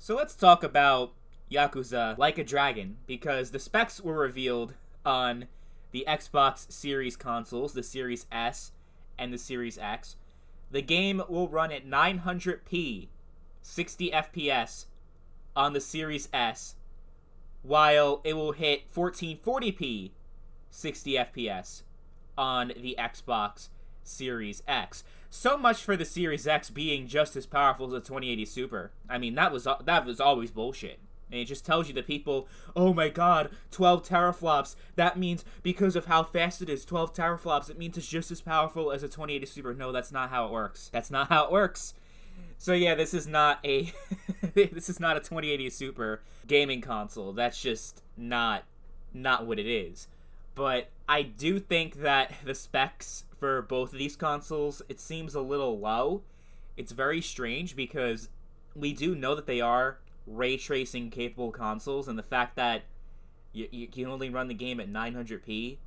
So let's talk about Yakuza Like a Dragon, because the specs were revealed on the Xbox Series consoles, the Series S and the Series X. The game will run at 900p, 60 FPS on the Series S, while it will hit 1440p, 60 FPS on the Xbox Series X. So much for the Series X being just as powerful as the 2080 Super. I mean, that was always bullshit. And it just tells you that people, oh my god, 12 teraflops. That means because of how fast it is, 12 teraflops, it means it's just as powerful as a 2080 Super. No, that's not how it works. That's not how it works. So yeah, this is not a this is not a 2080 Super gaming console. That's just not what it is. But I do think that the specs for both of these consoles, it seems a little low. It's very strange because we do know that they are ray tracing capable consoles, and the fact that you can only run the game at 900p,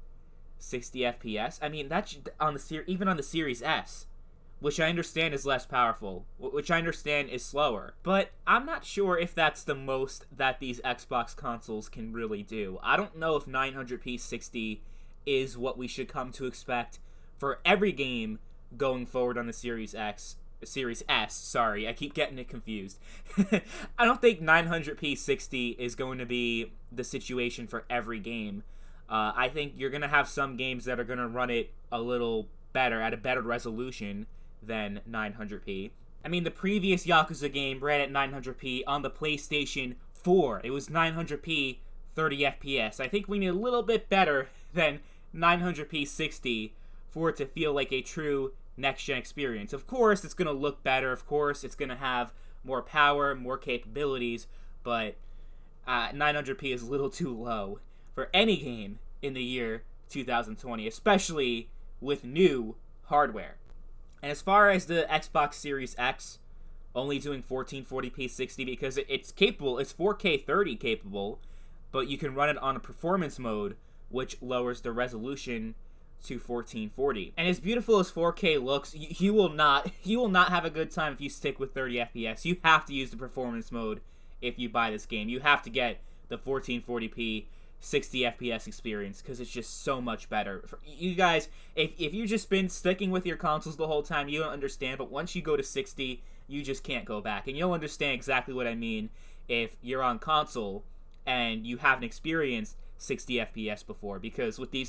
60 FPS. I mean, that's on the even on the Series S, which I understand is less powerful, which I understand is slower. But I'm not sure if that's the most that these Xbox consoles can really do. I don't know if 900p 60 is what we should come to expect for every game going forward on the Series S, sorry, I keep getting it confused. I don't think 900p 60 is going to be the situation for every game. I think you're going to have some games that are going to run it a little better, at a better resolution than 900p. I mean, the previous Yakuza game ran at 900p on the PlayStation 4. It was 900p 30 FPS. I think we need a little bit better than 900p 60 for it to feel like a true next-gen experience. Of course, it's going to look better. Of course, it's going to have more power, more capabilities, but 900p is a little too low for any game in the year 2020, especially with new hardware. And as far as the Xbox Series X only doing 1440p 60, because it's capable, it's 4K 30 capable, but you can run it on a performance mode, which lowers the resolution to 1440. And as beautiful as 4K looks, you will not have a good time if you stick with 30 FPS. You have to use the performance mode if you buy this game. You have to get the 1440p 60 FPS experience, because it's just so much better. You guys, if you've just been sticking with your consoles the whole time, you don't understand, but once you go to 60, you just can't go back. And you'll understand exactly what I mean if you're on console and you haven't experienced 60 FPS before, because with the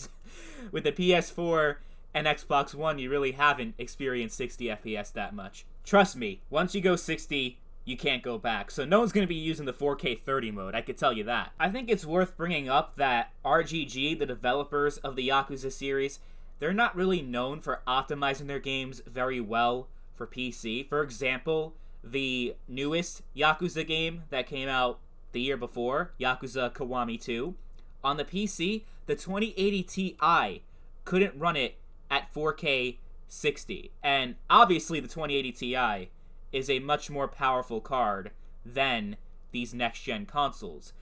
PS4 and Xbox One, you really haven't experienced 60 FPS that much. Trust me, once you go 60, you can't go back. So no one's going to be using the 4K 30 mode, I could tell you that. I think it's worth bringing up that RGG, the developers of the Yakuza series, they're not really known for optimizing their games very well for PC. For example, the newest Yakuza game that came out the year before, Yakuza Kiwami 2, on the PC, the 2080 Ti couldn't run it at 4K 60. And obviously the 2080 Ti is a much more powerful card than these next-gen consoles.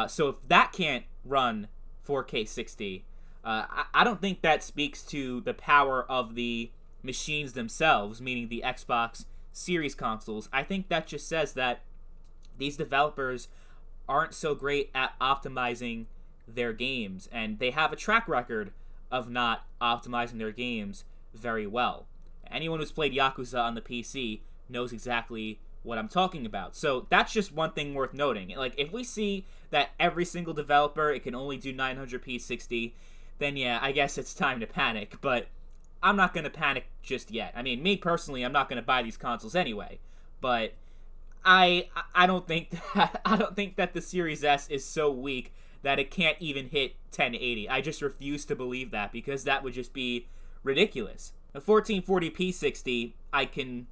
So if that can't run 4K 60, I don't think that speaks to the power of the machines themselves, meaning the Xbox Series consoles. I think that just says that these developers aren't so great at optimizing their games, and they have a track record of not optimizing their games very well. Anyone who's played Yakuza on the PC knows exactly what I'm talking about. So that's just one thing worth noting. Like, if we see that every single developer, it can only do 900p 60, then yeah, I guess it's time to panic, but I'm not going to panic just yet. I mean, me personally, I'm not going to buy these consoles anyway, but I don't think that the Series S is so weak that it can't even hit 1080. I just refuse to believe that, because that would just be ridiculous. The 1440p 60, I can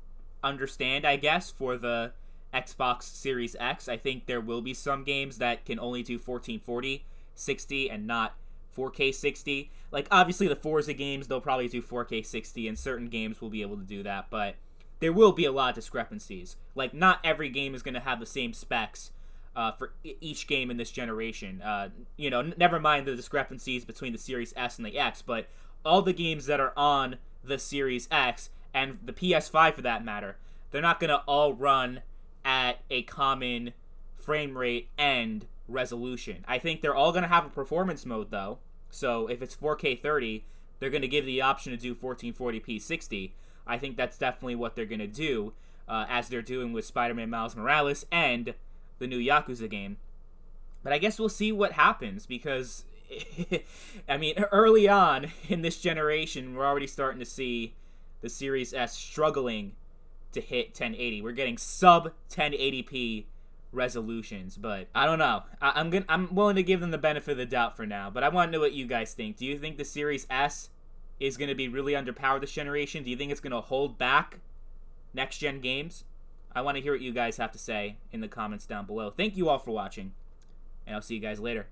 understand, I guess, for the Xbox Series X. I think there will be some games that can only do 1440 60 and not 4K 60. Like, obviously the Forza games, they'll probably do 4K 60, and certain games will be able to do that, but there will be a lot of discrepancies. Like, not every game is going to have the same specs for each game in this generation. Never mind the discrepancies between the Series S and the X, but all the games that are on the Series X, and the PS5 for that matter, they're not going to all run at a common frame rate and resolution. I think they're all going to have a performance mode, though. So if it's 4K 30, they're going to give the option to do 1440p 60. I think that's definitely what they're going to do, as they're doing with Spider-Man Miles Morales and the new Yakuza game. But I guess we'll see what happens, because, I mean, early on in this generation, we're already starting to see the Series S struggling to hit 1080. We're getting sub 1080p resolutions, but I don't know. I'm willing to give them the benefit of the doubt for now, but I want to know what you guys think. Do you think the Series S is going to be really underpowered this generation? Do you think it's going to hold back next-gen games? I want to hear what you guys have to say in the comments down below. Thank you all for watching, and I'll see you guys later.